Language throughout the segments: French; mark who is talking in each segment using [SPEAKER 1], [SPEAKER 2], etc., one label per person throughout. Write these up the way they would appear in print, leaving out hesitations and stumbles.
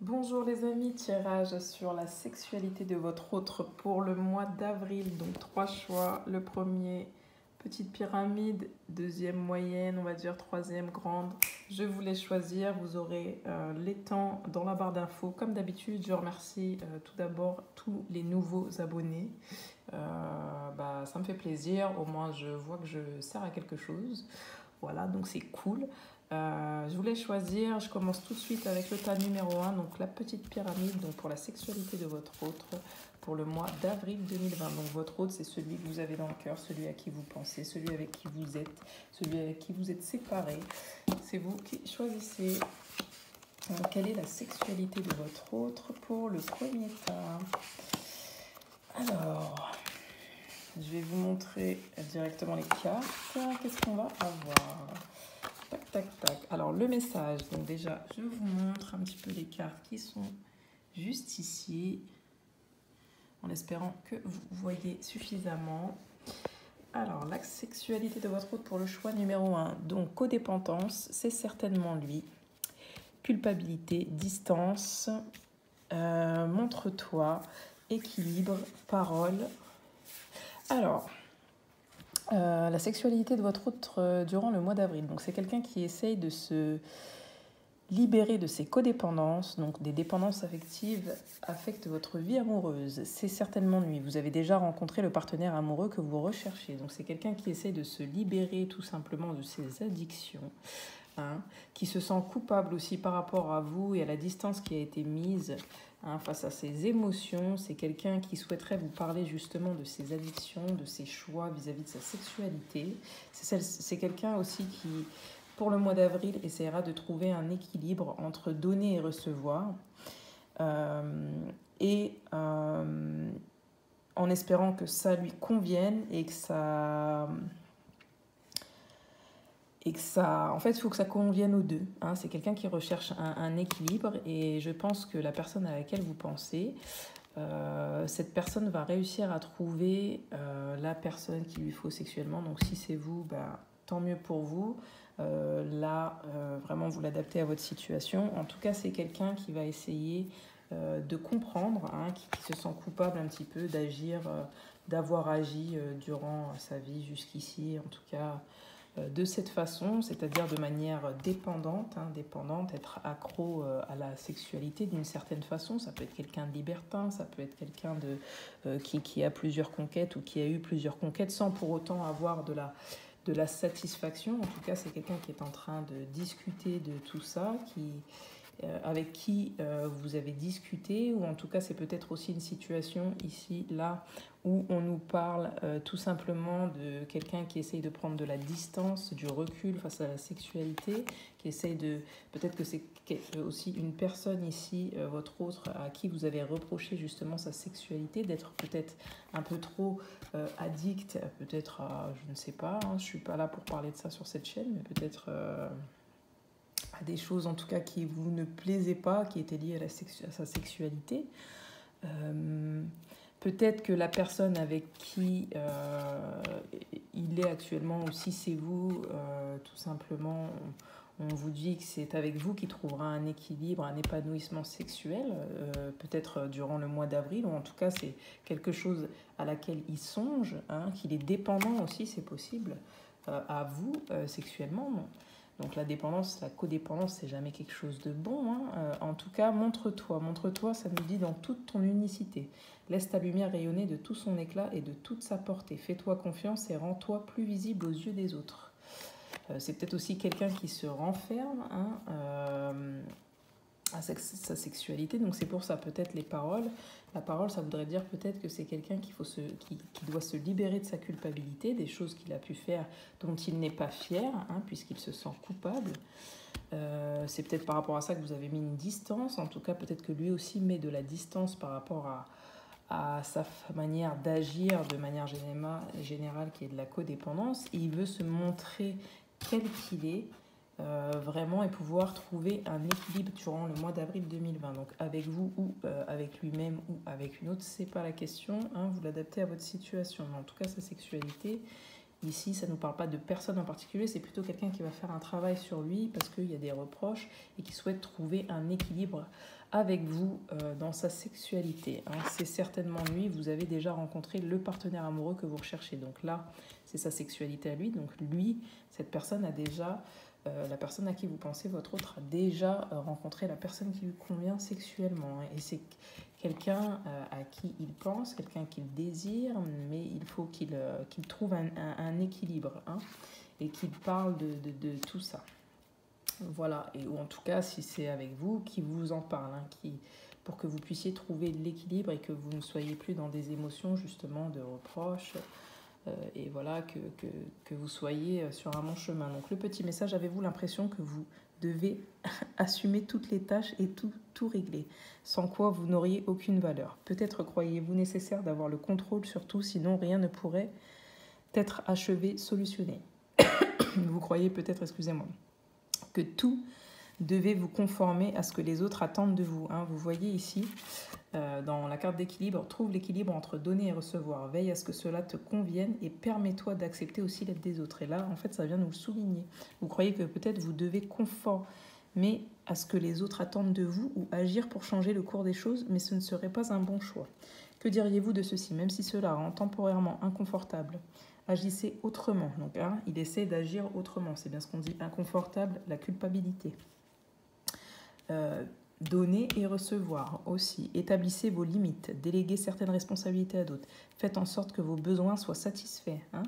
[SPEAKER 1] Bonjour les amis, tirage sur la sexualité de votre autre pour le mois d'avril. Donc 3 choix. Le premier, petite pyramide. Deuxième, moyenne, on va dire troisième, grande. Je vous laisse choisir. Vous aurez les temps dans la barre d'infos. Comme d'habitude, je remercie tout d'abord tous les nouveaux abonnés. Ça me fait plaisir. Au moins, je vois que je sers à quelque chose. Voilà, donc c'est cool. Je voulais choisir, je commence tout de suite avec le tas numéro 1, donc la petite pyramide, donc pour la sexualité de votre autre pour le mois d'avril 2020. Donc votre autre, c'est celui que vous avez dans le cœur, celui à qui vous pensez, celui avec qui vous êtes, celui avec qui vous êtes séparés. C'est vous qui choisissez quelle est la sexualité de votre autre pour le premier tas. Alors, je vais vous montrer directement les cartes. Qu'est-ce qu'on va avoir ? Tac, tac, tac. Alors, le message. Donc déjà, je vous montre un petit peu les cartes qui sont juste ici, en espérant que vous voyez suffisamment. Alors, la sexualité de votre autre pour le choix numéro 1. Donc, codépendance, c'est certainement lui. Culpabilité, distance, montre-toi, équilibre, parole. Alors, la sexualité de votre autre durant le mois d'avril. Donc, c'est quelqu'un qui essaye de se libérer de ses codépendances, donc des dépendances affectives affectent votre vie amoureuse. C'est certainement lui. Vous avez déjà rencontré le partenaire amoureux que vous recherchez. Donc, c'est quelqu'un qui essaye de se libérer tout simplement de ses addictions. Qui se sent coupable aussi par rapport à vous et à la distance qui a été mise face à ses émotions. C'est quelqu'un qui souhaiterait vous parler justement de ses addictions, de ses choix vis-à-vis de sa sexualité. C'est quelqu'un aussi qui, pour le mois d'avril, essaiera de trouver un équilibre entre donner et recevoir. En espérant que ça lui convienne et que ça... en fait, il faut que ça convienne aux deux. C'est quelqu'un qui recherche un équilibre et je pense que la personne à laquelle vous pensez, cette personne va réussir à trouver la personne qu'il lui faut sexuellement. Donc si c'est vous, tant mieux pour vous. Vraiment, vous l'adaptez à votre situation. En tout cas, c'est quelqu'un qui va essayer de comprendre, qui se sent coupable un petit peu d'agir, d'avoir agi durant sa vie jusqu'ici, en tout cas de cette façon, c'est-à-dire de manière dépendante, être accro à la sexualité d'une certaine façon. Ça peut être quelqu'un de libertin, ça peut être quelqu'un qui a plusieurs conquêtes ou qui a eu plusieurs conquêtes sans pour autant avoir de la satisfaction. En tout cas, c'est quelqu'un qui est en train de discuter de tout ça, avec qui vous avez discuté, ou en tout cas c'est peut-être aussi une situation ici, là, où on nous parle tout simplement de quelqu'un qui essaye de prendre de la distance, du recul face à la sexualité, qui essaye de... Peut-être que c'est aussi une personne ici, votre autre, à qui vous avez reproché justement sa sexualité, d'être peut-être un peu trop addict, peut-être à, je ne sais pas, je ne suis pas là pour parler de ça sur cette chaîne, mais peut-être... à des choses en tout cas qui vous ne plaisaient pas, qui étaient liées à sa sexualité. Peut-être que la personne avec qui il est actuellement, ou si c'est vous, tout simplement, on vous dit que c'est avec vous qu'il trouvera un équilibre, un épanouissement sexuel, peut-être durant le mois d'avril, ou en tout cas c'est quelque chose à laquelle il songe, qu'il est dépendant aussi, c'est possible, à vous sexuellement. Donc la dépendance, la codépendance, c'est jamais quelque chose de bon. En tout cas, montre-toi, ça nous dit dans toute ton unicité. Laisse ta lumière rayonner de tout son éclat et de toute sa portée. Fais-toi confiance et rends-toi plus visible aux yeux des autres. C'est peut-être aussi quelqu'un qui se renferme à sa sexualité, donc c'est pour ça peut-être les paroles. La parole, ça voudrait dire peut-être que c'est quelqu'un qui doit se libérer de sa culpabilité, des choses qu'il a pu faire dont il n'est pas fier, puisqu'il se sent coupable. C'est peut-être par rapport à ça que vous avez mis une distance, en tout cas peut-être que lui aussi met de la distance par rapport à sa manière d'agir de manière générale qui est de la codépendance. Et il veut se montrer tel qu'il est, vraiment, et pouvoir trouver un équilibre durant le mois d'avril 2020. Donc avec vous ou avec lui-même ou avec une autre, c'est pas la question, vous l'adaptez à votre situation. Mais en tout cas, sa sexualité, ici, ça ne nous parle pas de personne en particulier, c'est plutôt quelqu'un qui va faire un travail sur lui parce qu'il y a des reproches et qui souhaite trouver un équilibre avec vous dans sa sexualité. Hein. C'est certainement lui, vous avez déjà rencontré le partenaire amoureux que vous recherchez. Donc là, c'est sa sexualité à lui. Donc lui, cette personne a déjà, la personne à qui vous pensez, votre autre, a déjà rencontré la personne qui lui convient sexuellement. Hein. Et c'est quelqu'un à qui il pense, quelqu'un qu'il désire, mais il faut qu'il trouve un équilibre, hein, et qu'il parle de tout ça. Voilà, et ou en tout cas, si c'est avec vous, qui vous en parle, hein, pour que vous puissiez trouver l'équilibre et que vous ne soyez plus dans des émotions justement de reproches, et voilà, que vous soyez sur un bon chemin. Donc le petit message, avez-vous l'impression que vous devez assumer toutes les tâches et tout régler, sans quoi vous n'auriez aucune valeur. Peut-être croyez-vous nécessaire d'avoir le contrôle sur tout, sinon rien ne pourrait être achevé, solutionné. Vous croyez peut-être, excusez-moi, que tout devez vous conformer à ce que les autres attendent de vous. Hein. Vous voyez ici, dans la carte d'équilibre, trouve l'équilibre entre donner et recevoir. Veille à ce que cela te convienne et permets-toi d'accepter aussi l'aide des autres. Et là, en fait, ça vient nous le souligner. Vous croyez que peut-être vous devez conformer à ce que les autres attendent de vous ou agir pour changer le cours des choses, mais ce ne serait pas un bon choix. Que diriez-vous de ceci, même si cela rend temporairement inconfortable? Agissez autrement. Donc, hein, il essaie d'agir autrement. C'est bien ce qu'on dit, inconfortable, la culpabilité. Donner et recevoir aussi. Établissez vos limites. Déléguez certaines responsabilités à d'autres. Faites en sorte que vos besoins soient satisfaits. Hein.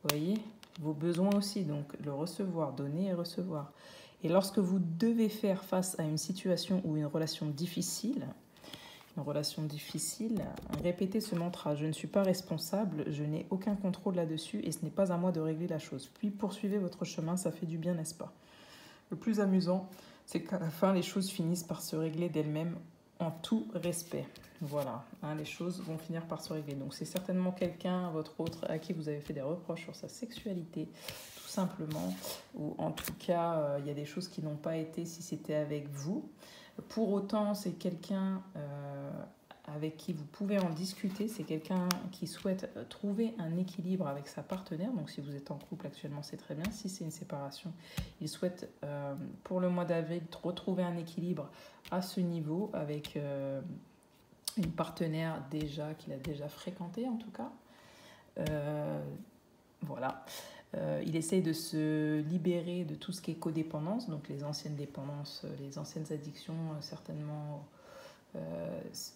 [SPEAKER 1] Vous voyez, vos besoins aussi. Donc, le recevoir, donner et recevoir. Et lorsque vous devez faire face à une situation ou une relation difficile, répétez ce mantra. Je ne suis pas responsable, je n'ai aucun contrôle là-dessus et ce n'est pas à moi de régler la chose. Puis poursuivez votre chemin, ça fait du bien, n'est-ce pas? Le plus amusant, c'est qu'à la fin, les choses finissent par se régler d'elles-mêmes en tout respect. Voilà, hein, les choses vont finir par se régler. Donc c'est certainement quelqu'un, votre autre, à qui vous avez fait des reproches sur sa sexualité, tout simplement. Ou en tout cas, il y a des choses qui n'ont pas été si c'était avec vous. Pour autant, c'est quelqu'un avec qui vous pouvez en discuter. C'est quelqu'un qui souhaite trouver un équilibre avec sa partenaire. Donc si vous êtes en couple actuellement, c'est très bien. Si c'est une séparation, il souhaite pour le mois d'avril retrouver un équilibre à ce niveau avec une partenaire qu'il a déjà fréquentée en tout cas. Voilà. Il essaye de se libérer de tout ce qui est codépendance, donc les anciennes dépendances, les anciennes addictions certainement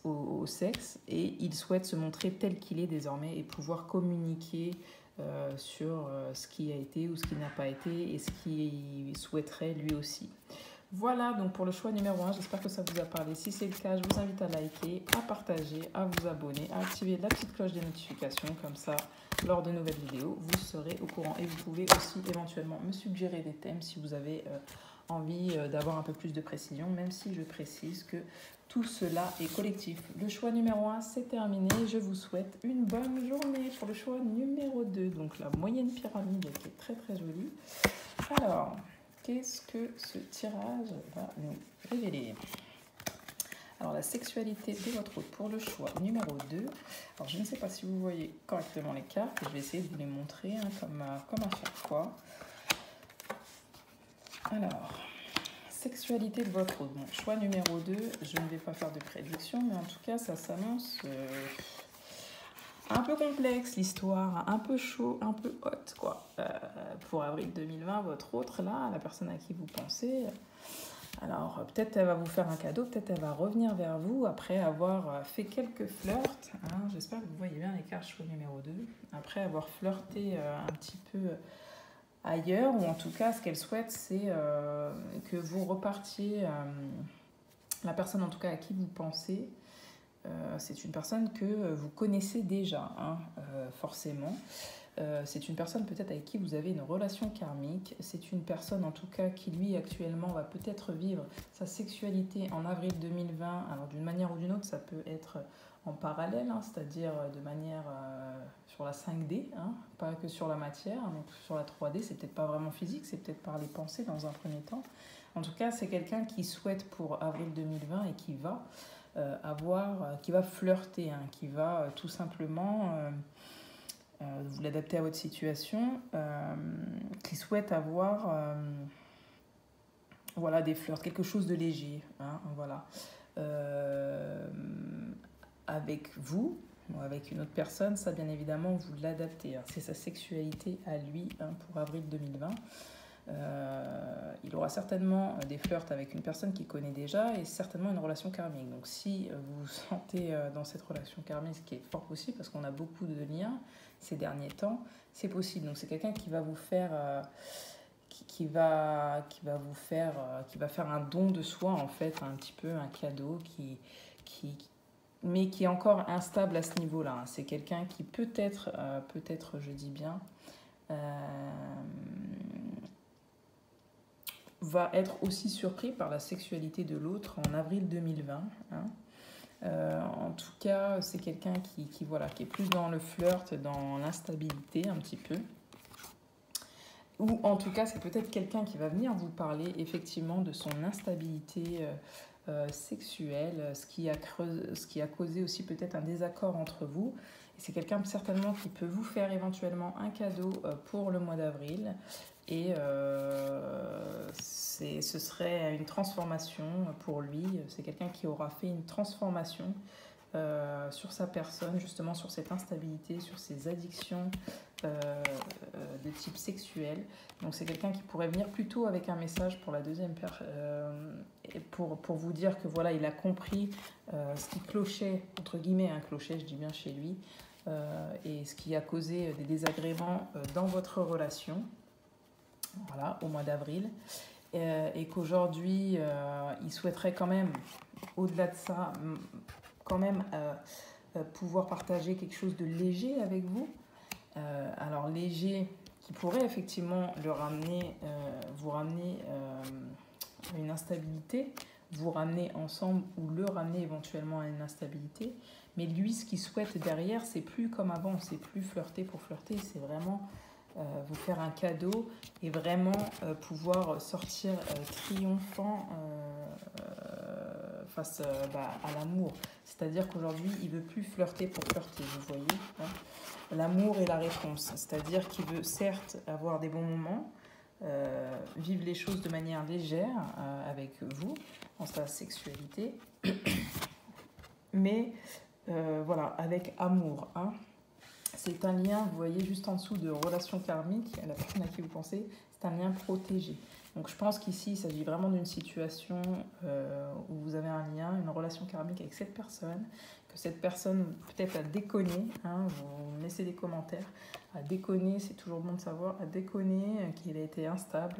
[SPEAKER 1] au sexe, et il souhaite se montrer tel qu'il est désormais et pouvoir communiquer sur ce qui a été ou ce qui n'a pas été et ce qu'il souhaiterait lui aussi. Voilà donc pour le choix numéro 1, j'espère que ça vous a parlé. Si c'est le cas, je vous invite à liker, à partager, à vous abonner, à activer la petite cloche des notifications, comme ça lors de nouvelles vidéos, vous serez au courant. Et vous pouvez aussi éventuellement me suggérer des thèmes si vous avez envie d'avoir un peu plus de précision, même si je précise que tout cela est collectif. Le choix numéro 1, c'est terminé. Je vous souhaite une bonne journée pour le choix numéro 2. Donc la moyenne pyramide qui est très très jolie. Alors, qu'est-ce que ce tirage va nous révéler ? Alors, la sexualité de votre hôte pour le choix numéro 2. Alors, je ne sais pas si vous voyez correctement les cartes. Je vais essayer de vous les montrer comme à chaque fois. Alors, sexualité de votre hôte. Bon, choix numéro 2. Je ne vais pas faire de prédiction, mais en tout cas, ça s'annonce un peu complexe, l'histoire. Un peu chaud, un peu haute, quoi. Pour avril 2020, votre autre, là, la personne à qui vous pensez... Alors, peut-être elle va vous faire un cadeau, peut-être elle va revenir vers vous après avoir fait quelques flirts. Hein, j'espère que vous voyez bien les cartes choix numéro 2. Après avoir flirté un petit peu ailleurs, ou en tout cas, ce qu'elle souhaite, c'est que vous repartiez, la personne en tout cas à qui vous pensez, c'est une personne que vous connaissez déjà, hein, forcément. C'est une personne peut-être avec qui vous avez une relation karmique. C'est une personne en tout cas qui lui actuellement va peut-être vivre sa sexualité en avril 2020. Alors d'une manière ou d'une autre, ça peut être en parallèle, hein, c'est-à-dire de manière sur la 5D, hein, pas que sur la matière, donc sur la 3D. C'est peut-être pas vraiment physique, c'est peut-être par les pensées dans un premier temps. En tout cas, c'est quelqu'un qui souhaite pour avril 2020 et qui va qui va flirter, hein, qui va tout simplement... vous l'adaptez à votre situation, qui souhaite avoir voilà, des flirts, quelque chose de léger. Hein, voilà. avec vous ou avec une autre personne, ça bien évidemment vous l'adaptez. C'est sa sexualité à lui pour avril 2020. Il aura certainement des flirts avec une personne qu'il connaît déjà et certainement une relation karmique. Donc si vous vous sentez dans cette relation karmique, ce qui est fort possible parce qu'on a beaucoup de liens ces derniers temps, c'est possible. Donc c'est quelqu'un qui va vous faire qui va faire un don de soi en fait, un petit peu un cadeau mais qui est encore instable à ce niveau-là. C'est quelqu'un qui peut-être je dis bien, va être aussi surpris par la sexualité de l'autre en avril 2020. En tout cas, c'est quelqu'un qui est plus dans le flirt, dans l'instabilité un petit peu. Ou en tout cas, c'est peut-être quelqu'un qui va venir vous parler effectivement de son instabilité sexuelle, ce qui a causé aussi peut-être un désaccord entre vous. Et c'est quelqu'un certainement qui peut vous faire éventuellement un cadeau pour le mois d'avril. Et ce serait une transformation pour lui. C'est quelqu'un qui aura fait une transformation sur sa personne, justement sur cette instabilité, sur ses addictions de type sexuel. Donc c'est quelqu'un qui pourrait venir plutôt avec un message pour la deuxième personne, pour vous dire que voilà, il a compris ce qui clochait, entre guillemets un clochait, je dis bien chez lui, et ce qui a causé des désagréments dans votre relation, voilà, au mois d'avril, et qu'aujourd'hui il souhaiterait quand même, au-delà de ça, quand même pouvoir partager quelque chose de léger avec vous. Alors léger qui pourrait effectivement vous ramener une instabilité, vous ramener ensemble ou le ramener éventuellement à une instabilité. Mais lui, ce qu'il souhaite derrière, c'est plus comme avant, c'est plus flirter pour flirter, c'est vraiment vous faire un cadeau et vraiment pouvoir sortir triomphant face à l'amour. C'est-à-dire qu'aujourd'hui, il ne veut plus flirter pour flirter, vous voyez. L'amour est la réponse. C'est-à-dire qu'il veut certes avoir des bons moments, vivre les choses de manière légère avec vous, en sa sexualité, mais voilà, avec amour. C'est un lien, vous voyez, juste en dessous de relation karmique, la personne à qui vous pensez, c'est un lien protégé. Donc je pense qu'ici, il s'agit vraiment d'une situation où vous avez un lien, une relation karmique avec cette personne, que cette personne peut-être a déconné, vous me laissez des commentaires, a déconné, c'est toujours bon de savoir, a déconné, qu'il a été instable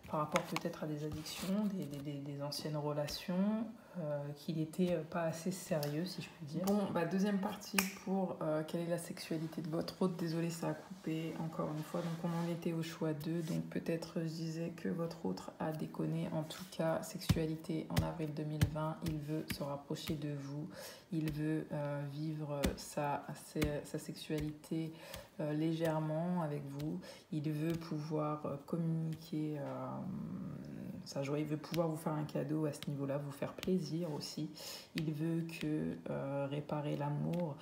[SPEAKER 1] par rapport peut-être à des addictions, des anciennes relations, qu'il n'était pas assez sérieux, si je puis dire. Bon, deuxième partie pour quelle est la sexualité de votre hôte. Désolée, ça a coupé encore une fois. Donc on en était au choix 2. Donc peut-être je disais que votre hôte a déconné. En tout cas, sexualité en avril 2020. Il veut se rapprocher de vous. Il veut vivre sa sexualité légèrement avec vous. Il veut pouvoir communiquer sa joie. Il veut pouvoir vous faire un cadeau à ce niveau-là, vous faire plaisir aussi. Il veut réparer l'amour.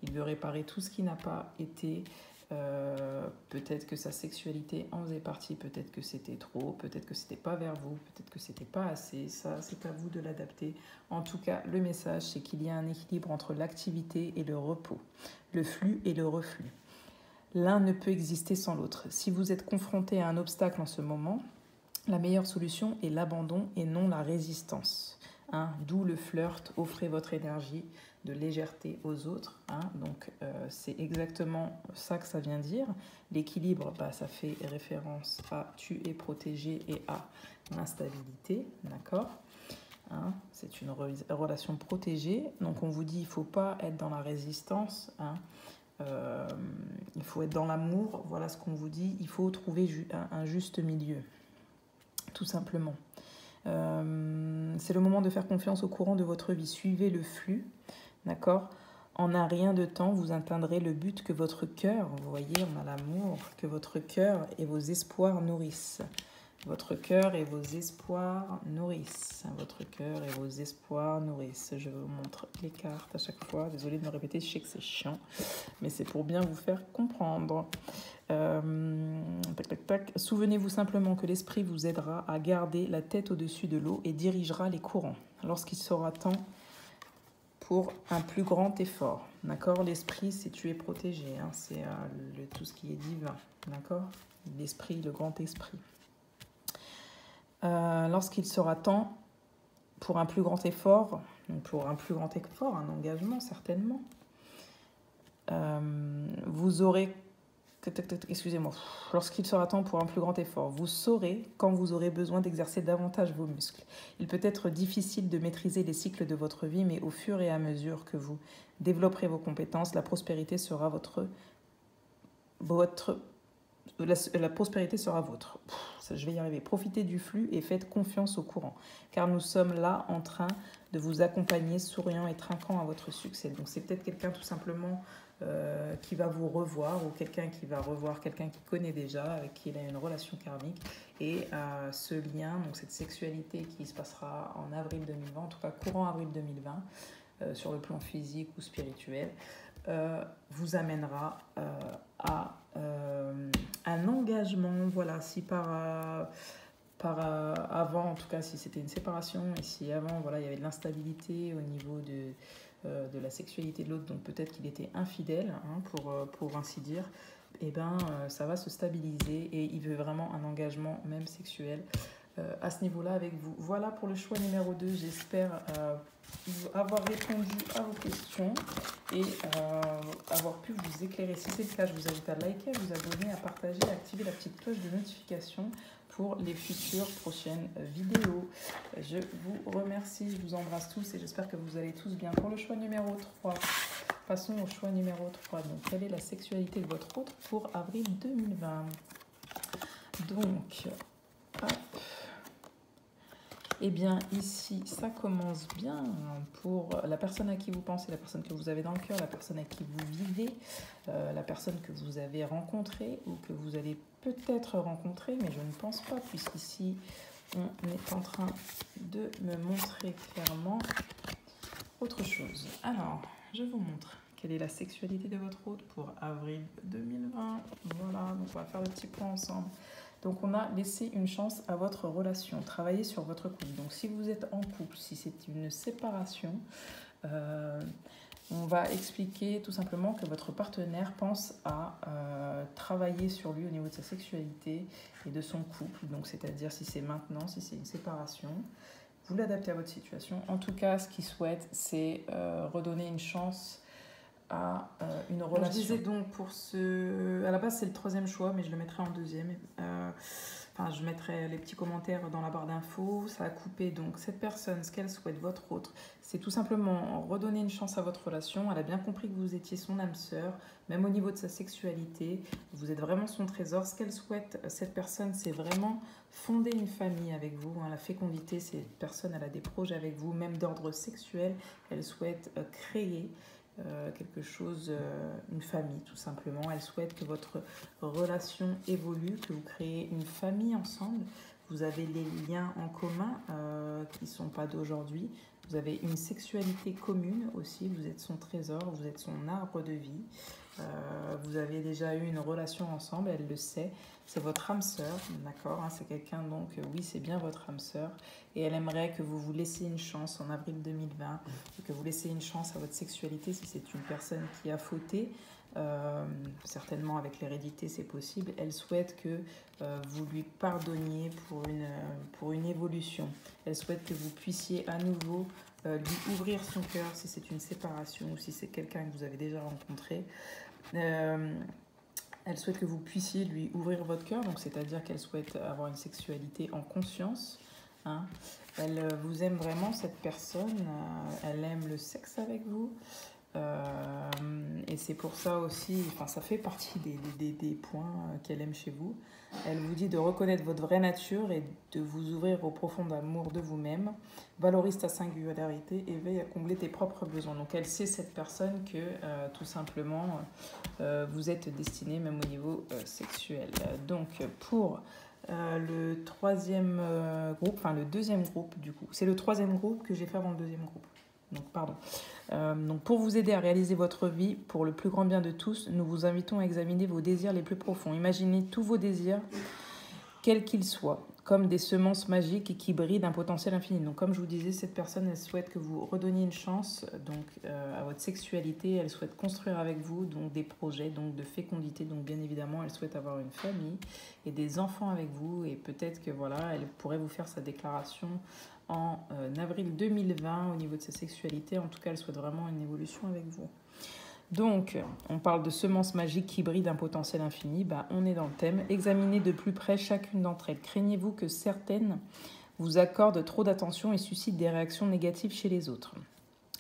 [SPEAKER 1] Il veut réparer tout ce qui n'a pas été. Peut-être que sa sexualité en faisait partie, peut-être que c'était trop, peut-être que c'était pas vers vous, peut-être que c'était pas assez. Ça, c'est à vous de l'adapter. En tout cas, le message, c'est qu'il y a un équilibre entre l'activité et le repos, le flux et le reflux. L'un ne peut exister sans l'autre. Si vous êtes confronté à un obstacle en ce moment, la meilleure solution est l'abandon et non la résistance. D'où le flirt, offrez votre énergie de légèreté aux autres. Donc c'est exactement ça que ça vient dire. L'équilibre, ça fait référence à tu es protégé et à l'instabilité, d'accord. C'est une relation protégée. Donc on vous dit il ne faut pas être dans la résistance. Il faut être dans l'amour. Voilà ce qu'on vous dit. Il faut trouver un juste milieu, tout simplement. C'est le moment de faire confiance au courant de votre vie. Suivez le flux, d'accord. En un rien de temps, vous atteindrez le but que votre cœur, vous voyez, on a l'amour, que votre cœur et vos espoirs nourrissent. Votre cœur et vos espoirs nourrissent. Votre cœur et vos espoirs nourrissent. Je vous montre les cartes à chaque fois. Désolée de me répéter, je sais que c'est chiant, mais c'est pour bien vous faire comprendre. Souvenez-vous simplement que l'esprit vous aidera à garder la tête au-dessus de l'eau et dirigera les courants. lorsqu'il sera temps pour un plus grand effort. D'accord? L'esprit, c'est tu es protégé. Hein, c'est tout ce qui est divin. D'accord? L'esprit, le grand esprit. Lorsqu'il sera temps pour un plus grand effort, un engagement certainement, vous aurez... Excusez-moi. Lorsqu'il sera temps pour un plus grand effort, vous saurez quand vous aurez besoin d'exercer davantage vos muscles. Il peut être difficile de maîtriser les cycles de votre vie, mais au fur et à mesure que vous développerez vos compétences, la prospérité sera votre... La prospérité sera vôtre. Je vais y arriver. Profitez du flux et faites confiance au courant, car nous sommes là en train de vous accompagner, souriant et trinquant à votre succès. Donc c'est peut-être quelqu'un tout simplement qui va vous revoir, ou quelqu'un qui va revoir quelqu'un qui connaît déjà, avec qui il a une relation karmique. Et ce lien, donc cette sexualité qui se passera en avril 2020, en tout cas courant avril 2020, sur le plan physique ou spirituel, vous amènera à un engagement. Voilà, si avant, en tout cas, si c'était une séparation, et si avant, voilà, il y avait de l'instabilité au niveau de la sexualité de l'autre, donc peut-être qu'il était infidèle, hein, pour ainsi dire, et ben, ça va se stabiliser et il veut vraiment un engagement, même sexuel, à ce niveau-là avec vous. Voilà pour le choix numéro 2. J'espère avoir répondu à vos questions et avoir pu vous éclairer. Si c'est le cas, je vous invite à liker, à vous abonner, à partager, à activer la petite cloche de notification pour les futures prochaines vidéos. Je vous remercie, je vous embrasse tous et j'espère que vous allez tous bien. Pour le choix numéro 3, passons au choix numéro 3. Donc, quelle est la sexualité de votre autre pour avril 2020? Donc, hop. Eh bien, ici, ça commence bien pour la personne à qui vous pensez, la personne que vous avez dans le cœur, la personne à qui vous vivez, la personne que vous avez rencontrée ou que vous allez peut-être rencontrer, mais je ne pense pas, puisqu'ici, on est en train de me montrer clairement autre chose. Alors, je vous montre quelle est la sexualité de votre hôte pour avril 2020. Voilà, donc on va faire le petit point ensemble. Donc, on a laissé une chance à votre relation. Travaillez sur votre couple. Donc, si vous êtes en couple, si c'est une séparation, on va expliquer tout simplement que votre partenaire pense à travailler sur lui au niveau de sa sexualité et de son couple. Donc, c'est-à-dire si c'est maintenant, si c'est une séparation, vous l'adaptez à votre situation. En tout cas, ce qu'il souhaite, c'est redonner une chance à une relation. Je disais donc pour ce... À la base, c'est le 3e choix, mais je le mettrai en 2e. Je mettrai les petits commentaires dans la barre d'infos. Ça a coupé. Donc, cette personne, ce qu'elle souhaite, votre autre, c'est tout simplement redonner une chance à votre relation. Elle a bien compris que vous étiez son âme sœur, même au niveau de sa sexualité. Vous êtes vraiment son trésor. Ce qu'elle souhaite, cette personne, c'est vraiment fonder une famille avec vous. La fécondité, cette personne, elle a des projets avec vous, même d'ordre sexuel. Elle souhaite créer quelque chose, une famille tout simplement. Elle souhaite que votre relation évolue, que vous créez une famille ensemble. Vous avez les liens en commun qui ne sont pas d'aujourd'hui. Vous avez une sexualité commune aussi. Vous êtes son trésor, vous êtes son arbre de vie. Vous avez déjà eu une relation ensemble, elle le sait. C'est votre âme sœur, d'accord, hein, c'est quelqu'un, donc oui, c'est bien votre âme sœur. Et elle aimerait que vous vous laissiez une chance en avril 2020, et que vous laissiez une chance à votre sexualité si c'est une personne qui a fauté. Certainement avec l'hérédité, c'est possible. Elle souhaite que vous lui pardonniez pour une évolution. Elle souhaite que vous puissiez à nouveau lui ouvrir son cœur si c'est une séparation ou si c'est quelqu'un que vous avez déjà rencontré. Elle souhaite que vous puissiez lui ouvrir votre cœur, donc c'est-à-dire qu'elle souhaite avoir une sexualité en conscience. Hein. Elle vous aime vraiment, cette personne. Elle aime le sexe avec vous. Et c'est pour ça aussi, ça fait partie des points qu'elle aime chez vous. Elle vous dit de reconnaître votre vraie nature et de vous ouvrir au profond amour de vous-même. Valorise ta singularité et veille à combler tes propres besoins. Donc elle sait, cette personne, que tout simplement vous êtes destiné même au niveau sexuel. Donc pour le 3e groupe, le 2e groupe du coup, c'est le 3e groupe que j'ai fait avant le 2e groupe. Donc, pardon. Donc, pour vous aider à réaliser votre vie, pour le plus grand bien de tous, nous vous invitons à examiner vos désirs les plus profonds. Imaginez tous vos désirs quel qu'il soit, comme des semences magiques et qui brillent d'un potentiel infini. Donc comme je vous disais, cette personne, elle souhaite que vous redonniez une chance donc, à votre sexualité, elle souhaite construire avec vous donc, des projets donc, de fécondité. Donc bien évidemment, elle souhaite avoir une famille et des enfants avec vous. Et peut-être que voilà, elle pourrait vous faire sa déclaration en avril 2020 au niveau de sa sexualité. En tout cas, elle souhaite vraiment une évolution avec vous. Donc, on parle de semences magiques qui brillent d'un potentiel infini. Bah, on est dans le thème. Examinez de plus près chacune d'entre elles. Craignez-vous que certaines vous accordent trop d'attention et suscitent des réactions négatives chez les autres?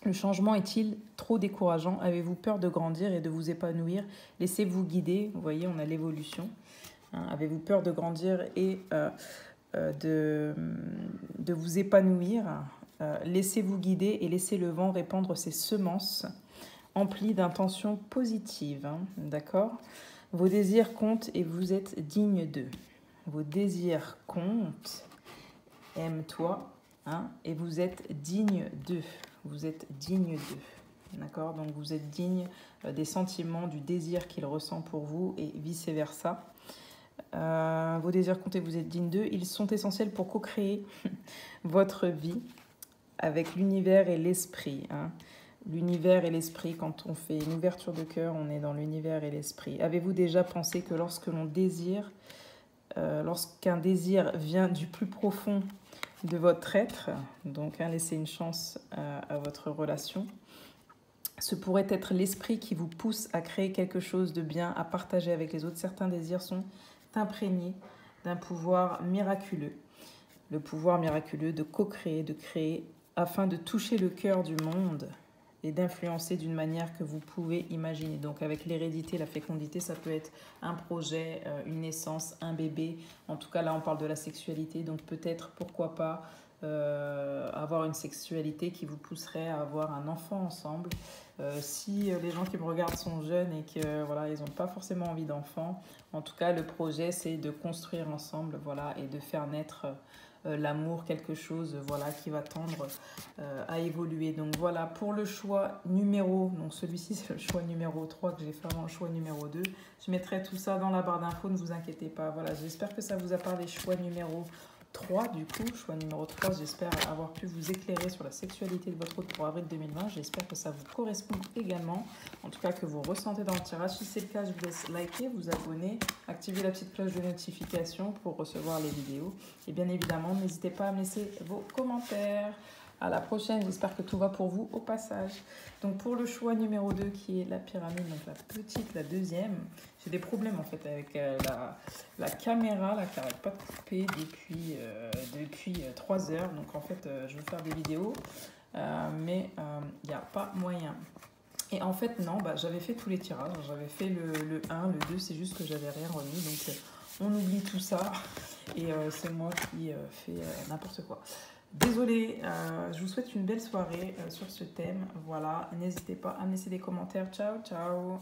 [SPEAKER 1] Le changement est-il trop décourageant? Avez-vous peur de grandir et de vous épanouir? Laissez-vous guider. Vous voyez, on a l'évolution. Avez-vous peur de grandir et de vous épanouir? Laissez-vous guider et laissez le vent répandre ses semences empli d'intentions positives, d'accord? Vos désirs comptent et vous êtes digne d'eux. Vos désirs comptent, aime-toi, et vous êtes digne d'eux. Vous êtes digne d'eux, d'accord? Donc vous êtes digne des sentiments, du désir qu'il ressent pour vous et vice-versa. Vos désirs comptent et vous êtes digne d'eux. Ils sont essentiels pour co-créer votre vie avec l'univers et l'esprit, L'univers et l'esprit, quand on fait une ouverture de cœur, on est dans l'univers et l'esprit. Avez-vous déjà pensé que lorsque l'on désire, lorsqu'un désir vient du plus profond de votre être, donc laissez une chance à votre relation, ce pourrait être l'esprit qui vous pousse à créer quelque chose de bien, à partager avec les autres. Certains désirs sont imprégnés d'un pouvoir miraculeux, le pouvoir miraculeux de co-créer, de créer, afin de toucher le cœur du monde et d'influencer d'une manière que vous pouvez imaginer. Donc avec l'hérédité, la fécondité, ça peut être un projet, une naissance, un bébé. En tout cas, là, on parle de la sexualité. Donc peut-être, pourquoi pas, avoir une sexualité qui vous pousserait à avoir un enfant ensemble. Si les gens qui me regardent sont jeunes et que voilà, ils n'ont pas forcément envie d'enfants, en tout cas, le projet, c'est de construire ensemble, voilà, et de faire naître l'amour, quelque chose voilà, qui va tendre à évoluer. Donc voilà, pour le choix numéro, donc celui-ci c'est le choix numéro 3 que j'ai fait avant le choix numéro 2. Je mettrai tout ça dans la barre d'infos, ne vous inquiétez pas. Voilà, j'espère que ça vous a parlé. Choix numéro 3 du coup, choix numéro 3, j'espère avoir pu vous éclairer sur la sexualité de votre hôte pour avril 2020. J'espère que ça vous correspond également, en tout cas que vous ressentez dans le tirage. Si c'est le cas, je vous laisse liker, vous abonner, activer la petite cloche de notification pour recevoir les vidéos. Et bien évidemment, n'hésitez pas à me laisser vos commentaires. À la prochaine, j'espère que tout va pour vous au passage. Donc pour le choix numéro 2 qui est la pyramide, donc la petite, la deuxième, j'ai des problèmes en fait avec la caméra là, qui n'arrête pas de couper depuis 3 heures. Donc en fait, je veux faire des vidéos, mais il n'y a pas moyen. Et en fait, non, j'avais fait tous les tirages. J'avais fait le 1, le 2, c'est juste que j'avais rien remis. Donc on oublie tout ça et c'est moi qui fais n'importe quoi. Désolée, je vous souhaite une belle soirée sur ce thème. Voilà, n'hésitez pas à me laisser des commentaires. Ciao, ciao!